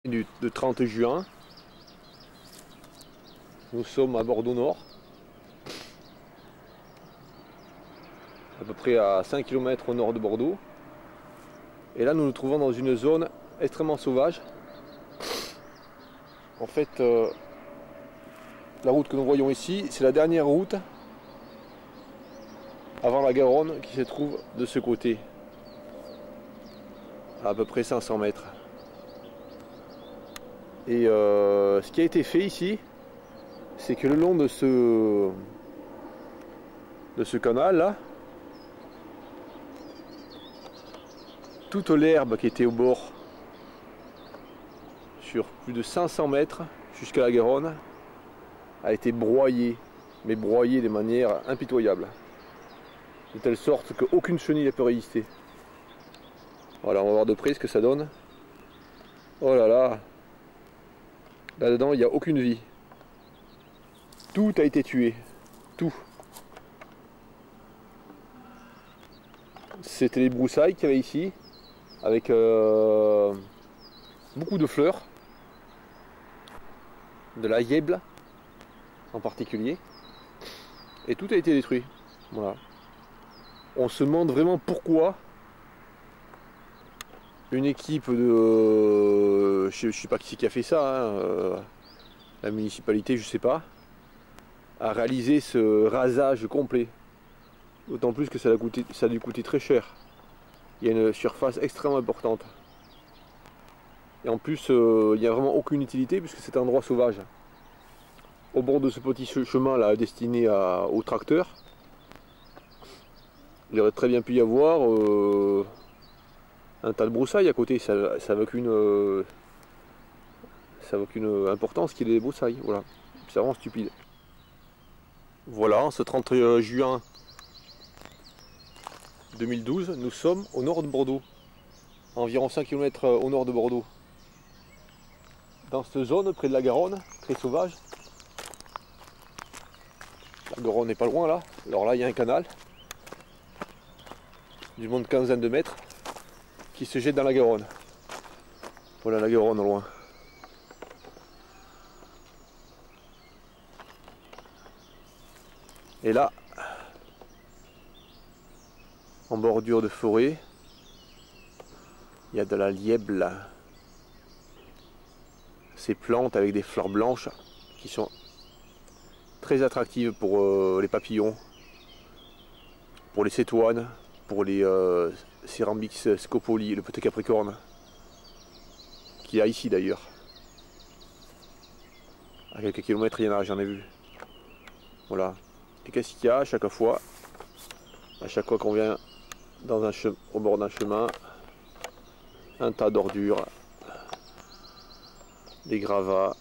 De 30 juin. Nous sommes à Bordeaux Nord, à peu près à 5 km au nord de Bordeaux. Et là nous nous trouvons dans une zone extrêmement sauvage. En fait, la route que nous voyons ici, c'est la dernière route avant la Garonne qui se trouve de ce côté, à peu près 500 mètres. Et ce qui a été fait ici, c'est que le long de ce canal là, toute l'herbe qui était au bord, sur plus de 500 mètres jusqu'à la Garonne, a été broyée, mais broyée de manière impitoyable, de telle sorte qu'aucune chenille ne peut résister. Voilà, on va voir de près ce que ça donne. Oh là là, là-dedans il n'y a aucune vie. Tout a été tué, tout. C'était les broussailles qu'il y avait ici, avec beaucoup de fleurs, de la yèble en particulier, et tout a été détruit. Voilà. On se demande vraiment pourquoi une équipe de... je sais pas qui a fait ça, hein, la municipalité, je sais pas, a réalisé ce rasage complet. D'autant plus que ça a dû coûter très cher. Il y a une surface extrêmement importante. Et en plus, il n'y a vraiment aucune utilité puisque c'est un endroit sauvage. Au bord de ce petit chemin là destiné aux tracteurs, il aurait très bien pu y avoir un tas de broussailles à côté. Ça n'a aucune importance qu'il y ait des broussailles. Voilà. C'est vraiment stupide. Voilà, en ce 30 juin 2012, nous sommes au nord de Bordeaux, à environ 5 km au nord de Bordeaux. Dans cette zone, près de la Garonne, très sauvage. La Garonne n'est pas loin là, alors là il y a un canal d'une bonne quinzaine de mètres qui se jette dans la Garonne. Voilà la Garonne au loin. Et là, en bordure de forêt, il y a de la lièble. Ces plantes avec des fleurs blanches qui sont très attractives pour les papillons, pour les cétoines, pour les Cyrambix scopoli, le petit capricorne, qu'il y a ici d'ailleurs. À quelques kilomètres, il y en a, j'en ai vu. Voilà. Et qu'est-ce qu'il y a à chaque fois? À chaque fois qu'on vient au bord d'un chemin, un tas d'ordures, des gravats.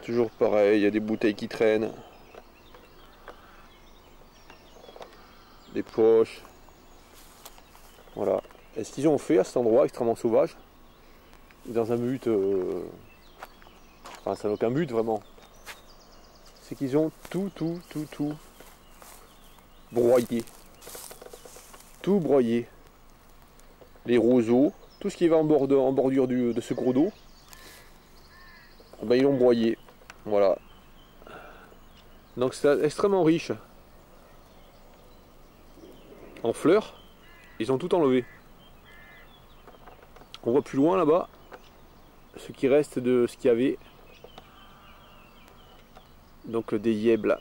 Toujours pareil, il y a des bouteilles qui traînent, des poches. Voilà. Et ce qu'ils ont fait à cet endroit extrêmement sauvage, dans un but, enfin ça n'a aucun but vraiment, c'est qu'ils ont tout broyé. Tout broyé. Les roseaux, tout ce qui va en bordure de ce cours d'eau, ben, ils l'ont broyé. Voilà. Donc c'est extrêmement riche en fleurs. Ils ont tout enlevé. On voit plus loin là-bas ce qui reste de ce qu'il y avait. Donc des yèbles.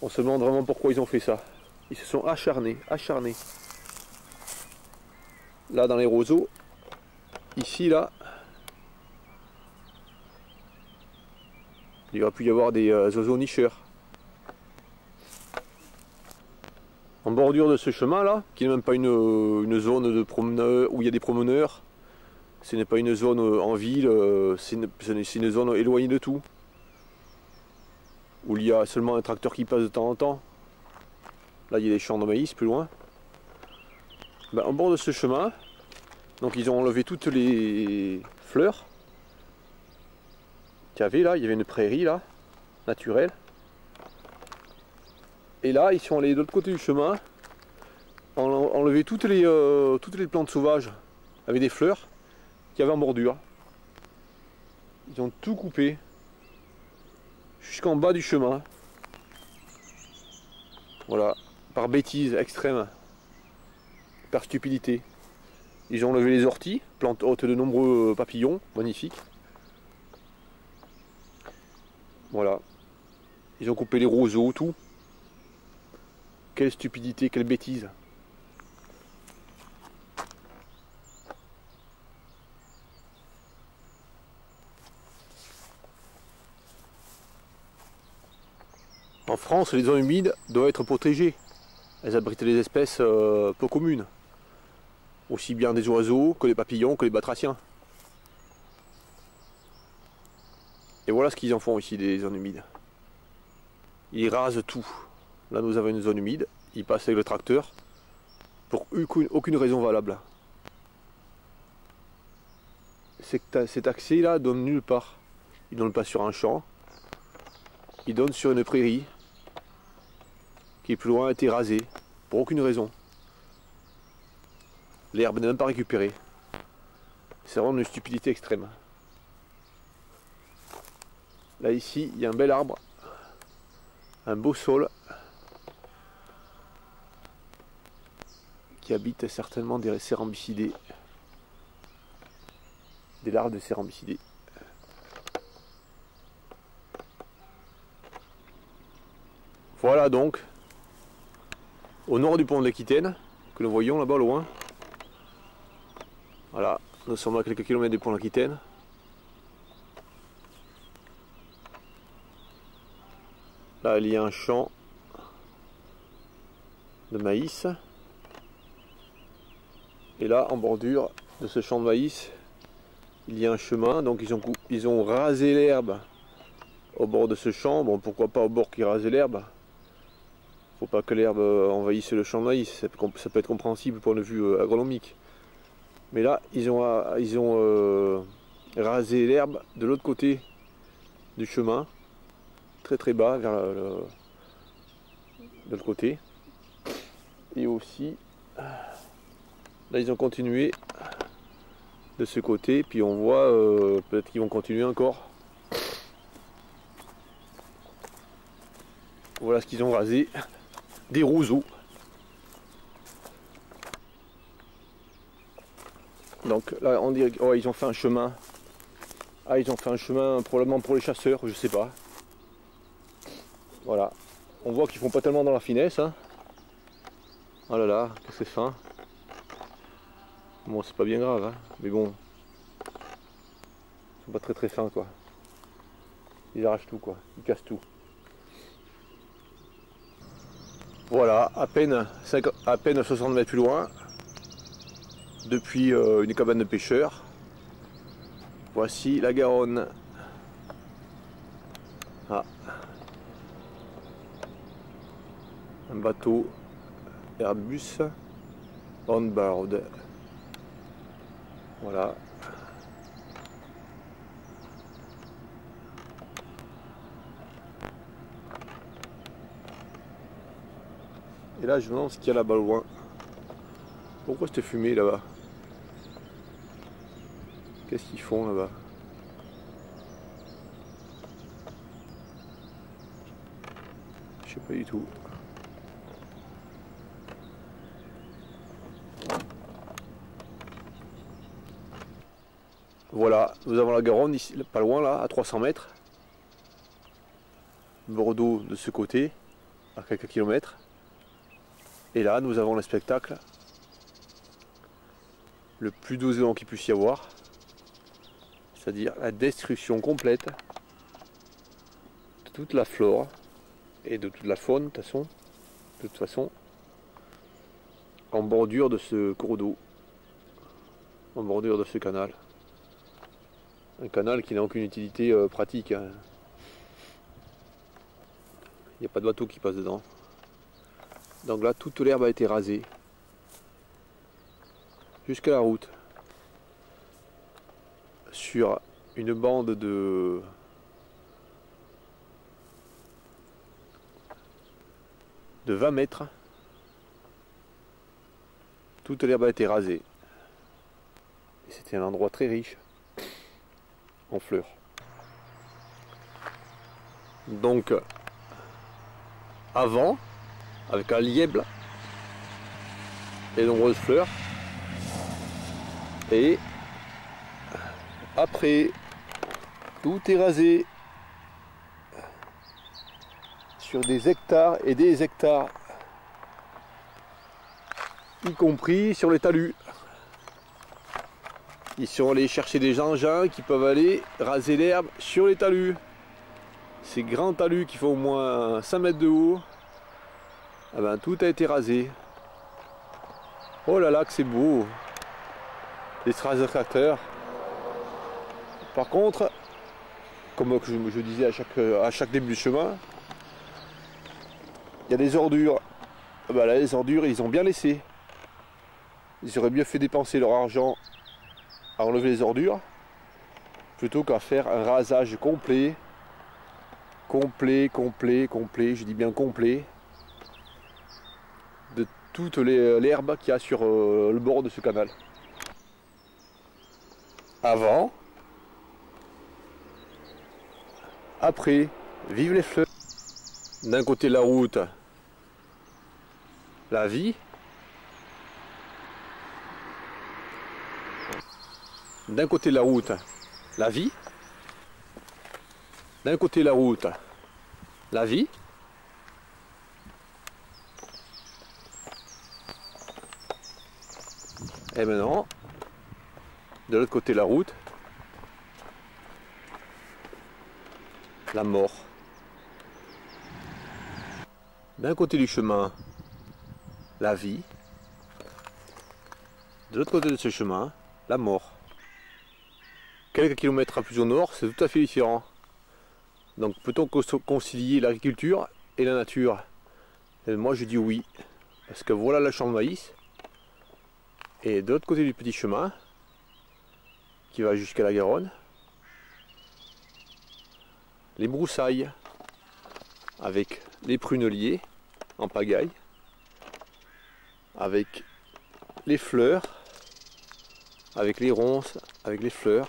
On se demande vraiment pourquoi ils ont fait ça. Ils se sont acharnés. Là dans les roseaux, ici là, il aurait pu y avoir des oiseaux nicheurs. En bordure de ce chemin là, qui n'est même pas une zone de promeneurs où il y a des promeneurs, ce n'est pas une zone en ville, c'est une zone éloignée de tout, où il y a seulement un tracteur qui passe de temps en temps. Là il y a des champs de maïs plus loin. Ben, au bord de ce chemin, donc ils ont enlevé toutes les fleurs qu'il y avait là. Il y avait une prairie là, naturelle. Et là ils sont allés de l'autre côté du chemin en enlevé toutes les plantes sauvages avec des fleurs qu'il y avait en bordure. Ils ont tout coupé jusqu'en bas du chemin. Voilà, par bêtise extrême, par stupidité. Ils ont enlevé les orties, plantes hôtes de nombreux papillons, magnifiques. Voilà. Ils ont coupé les roseaux, tout. Quelle stupidité, quelle bêtise. En France, les zones humides doivent être protégées. Elles abritent des espèces peu communes. Aussi bien des oiseaux que les papillons, que les batraciens. Et voilà ce qu'ils en font ici des zones humides. Ils rasent tout. Là nous avons une zone humide, ils passent avec le tracteur pour aucune raison valable. Cet accès là donne nulle part. Il donne pas sur un champ, il donne sur une prairie qui plus loin a été rasée pour aucune raison. L'herbe n'est même pas récupérée. C'est vraiment une stupidité extrême. Là ici, il y a un bel arbre, un beau saule qui habite certainement des cérambycidés, des larves de cérambycidés. Voilà donc, au nord du pont de l'Aquitaine, que nous voyons là-bas au loin. Voilà, nous sommes à quelques kilomètres du pont de l'Aquitaine. Là, il y a un champ de maïs. Et là, en bordure de ce champ de maïs, il y a un chemin. Donc ils ont rasé l'herbe au bord de ce champ. Bon, pourquoi pas au bord qui rase l'herbe. Faut pas que l'herbe envahisse le champ de maïs. Ça peut être compréhensible pour point de vue agronomique. Mais là, ils ont rasé l'herbe de l'autre côté du chemin. Très très bas vers de l'autre côté. Et aussi, là ils ont continué de ce côté, puis on voit peut-être qu'ils vont continuer encore. Voilà ce qu'ils ont rasé, des roseaux. Donc là on dirait qu'ils ils ont fait un chemin. Ah, ils ont fait un chemin probablement pour les chasseurs, je sais pas. Voilà, on voit qu'ils font pas tellement dans la finesse, hein. Oh là là, que c'est fin. Bon, c'est pas bien grave, hein, mais bon, ils sont pas très fins quoi. Ils arrachent tout quoi, ils cassent tout. Voilà, à peine 60 mètres plus loin, depuis une cabane de pêcheurs, voici la Garonne. Ah. Un bateau Airbus on board. Voilà. Et là je me demande ce qu'il y a là-bas loin. Pourquoi cette fumée là-bas? Qu'est-ce qu'ils font là-bas? Je sais pas du tout. Voilà, nous avons la Garonne ici, pas loin là, à 300 mètres. Bordeaux de ce côté, à quelques kilomètres. Et là, nous avons le spectacle le plus désolant qu'il puisse y avoir. C'est-à-dire la destruction complète de toute la flore et de toute la faune, de toute façon, en bordure de ce cours d'eau, en bordure de ce canal. Un canal qui n'a aucune utilité pratique. Hein. Il n'y a pas de bateau qui passe dedans. Donc là, toute l'herbe a été rasée. Jusqu'à la route. Sur une bande de 20 mètres. Toute l'herbe a été rasée. Et c'était un endroit très riche en fleurs. Donc, avant, avec un lièble et de nombreuses fleurs, et après, tout est rasé sur des hectares et des hectares, y compris sur les talus. Ils sont allés chercher des engins qui peuvent aller raser l'herbe sur les talus. Ces grands talus qui font au moins 5 mètres de haut, eh ben, tout a été rasé. Oh là là que c'est beau, les tracteurs. Par contre, comme je disais à chaque début de chemin, il y a des ordures. Ben là, les ordures, ils ont bien laissé. Ils auraient mieux fait dépenser leur argent à enlever les ordures plutôt qu'à faire un rasage complet, je dis bien complet, de toute l'herbe qu'il y a sur le bord de ce canal. Avant, après, vive les fleurs. D'un côté de la route, la vie. D'un côté de la route, la vie. D'un côté de la route, la vie. Et maintenant, de l'autre côté de la route, la mort. D'un côté du chemin, la vie. De l'autre côté de ce chemin, la mort. Quelques kilomètres à plus au nord, c'est tout à fait différent. Donc peut-on concilier l'agriculture et la nature? Et moi je dis oui. Parce que voilà la champ de maïs. Et de l'autre côté du petit chemin, qui va jusqu'à la Garonne, les broussailles, avec les pruneliers en pagaille, avec les fleurs, avec les ronces, avec les fleurs,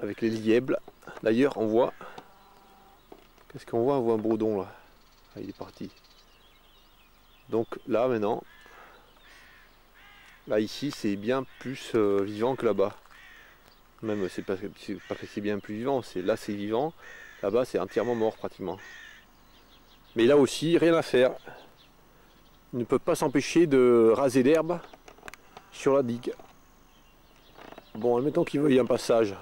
avec les lièbles. D'ailleurs on voit, qu'est-ce qu'on voit? On voit un bourdon là. Ah, il est parti. Donc là maintenant, là ici c'est bien plus vivant que là-bas. Même c'est pas que c'est bien plus vivant, là c'est vivant, là-bas c'est entièrement mort pratiquement. Mais là aussi rien à faire. Il ne peut pas s'empêcher de raser l'herbe sur la digue. Bon, admettons qu'il veuille un passage.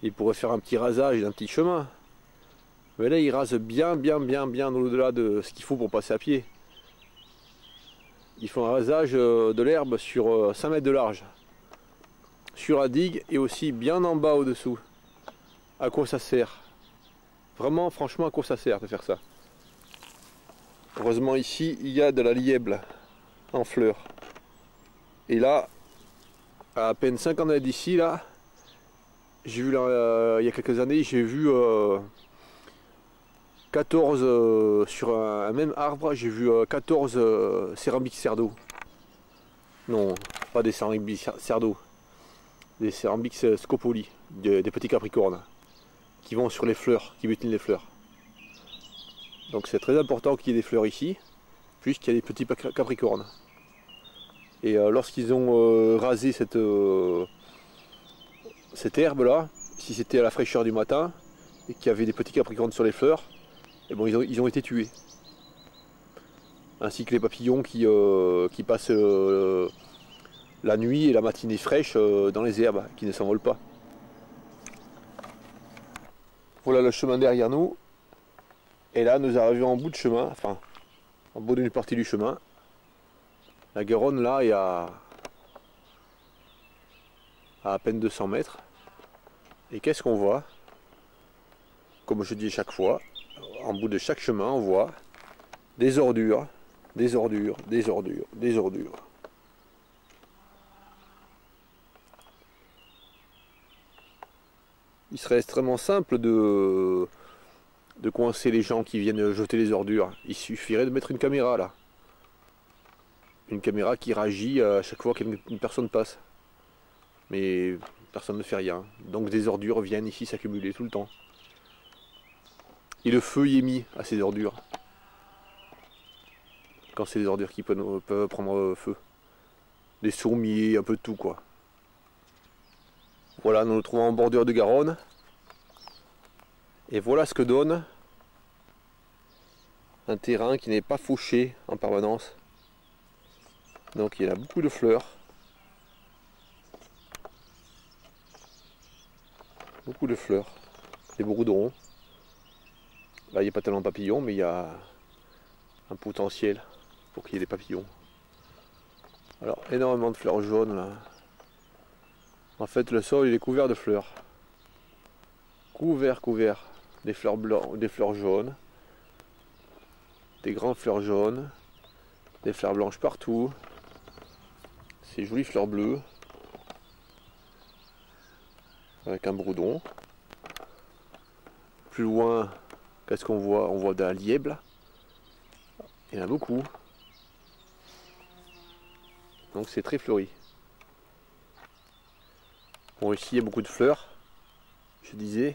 Il pourrait faire un petit rasage d'un petit chemin. Mais là il rase bien au-delà de ce qu'il faut pour passer à pied. Il faut un rasage de l'herbe sur 5 mètres de large. Sur la digue et aussi bien en bas au-dessous. À quoi ça sert? Vraiment, franchement, à quoi ça sert de faire ça? Heureusement ici, il y a de la lièble en fleurs. Et là, à peine 50 mètres d'ici, là, j'ai vu là, il y a quelques années, j'ai vu 14 sur un même arbre, j'ai vu 14 céramiques cerdo. Non, pas des céramiques cerdo. Des céramiques scopoli, des petits capricornes qui vont sur les fleurs, qui butinent les fleurs. Donc c'est très important qu'il y ait des fleurs ici, puisqu'il y a des petits capricornes. Et lorsqu'ils ont rasé cette herbe là, si c'était à la fraîcheur du matin et qu'il y avait des petits capricornes sur les fleurs, et bon, ils ont été tués. Ainsi que les papillons qui passent la nuit et la matinée fraîche dans les herbes, qui ne s'envolent pas. Voilà le chemin derrière nous. Et là, nous arrivons en bout de chemin, enfin, en bout d'une partie du chemin. La Garonne, là, est à peine 200 mètres. Et qu'est-ce qu'on voit? Comme je dis chaque fois, en bout de chaque chemin, on voit des ordures, des ordures, des ordures, des ordures. Il serait extrêmement simple de coincer les gens qui viennent jeter les ordures. Il suffirait de mettre une caméra là. une caméra qui réagit à chaque fois qu'une personne passe. Mais personne ne fait rien. Donc des ordures viennent ici s'accumuler tout le temps. Et le feu y est mis à ces ordures. Quand c'est des ordures qui peuvent prendre feu. Des sourmiers, un peu de tout quoi. Voilà, nous nous trouvons en bordure de Garonne. Et voilà ce que donne un terrain qui n'est pas fauché en permanence. Donc il y a beaucoup de fleurs. Beaucoup de fleurs. Des bourdons. Là il n'y a pas tellement de papillons, mais il y a un potentiel pour qu'il y ait des papillons. Alors énormément de fleurs jaunes là. En fait le sol il est couvert de fleurs. Couvert. Des fleurs blanches, des fleurs jaunes. Des grandes fleurs jaunes. Des fleurs blanches partout. Ces jolies fleurs bleues. Avec un bourdon. Plus loin, qu'est-ce qu'on voit? On voit d'un lièble. Il y en a beaucoup. Donc c'est très fleuri. Bon, ici il y a beaucoup de fleurs, je disais.